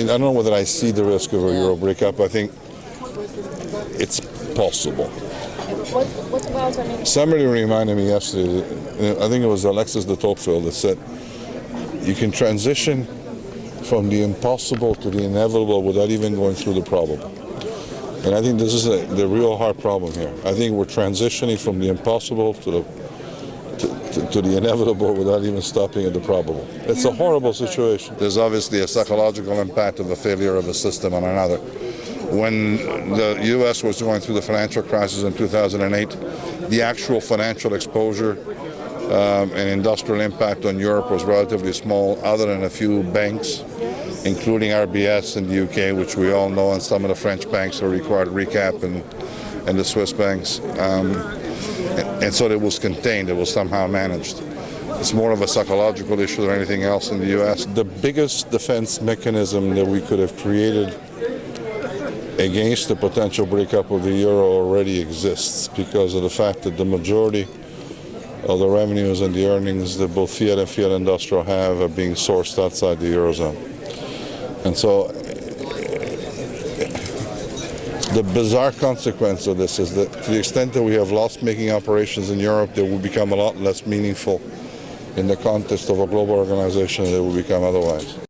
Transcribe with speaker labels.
Speaker 1: don't know whether I see the risk of a euro breakup. I think it's possible.
Speaker 2: What about, I mean...
Speaker 1: Somebody reminded me yesterday, I think it was Alexis de Tocqueville, that said, you can transition from the impossible to the inevitable without even going through the probable. And I think this is the real hard problem here. I think we're transitioning from the impossible to the inevitable without even stopping at the probable. It's a horrible situation. There's obviously a psychological impact of the failure of a system on another. When the U.S. was going through the financial crisis in 2008, the actual financial exposure and industrial impact on Europe was relatively small, other than a few banks, including RBS in the UK, which we all know, and some of the French banks are required recap, and the Swiss banks. And so it was contained, it was somehow managed. It's more of a psychological issue than anything else in the U.S. The biggest defense mechanism that we could have created against the potential breakup of the euro already exists, because of the fact that the majority of the revenues and the earnings that both Fiat and Fiat Industrial have are being sourced outside the eurozone. And so the bizarre consequence of this is that to the extent that we have loss-making operations in Europe, they will become a lot less meaningful in the context of a global organization than they will become otherwise.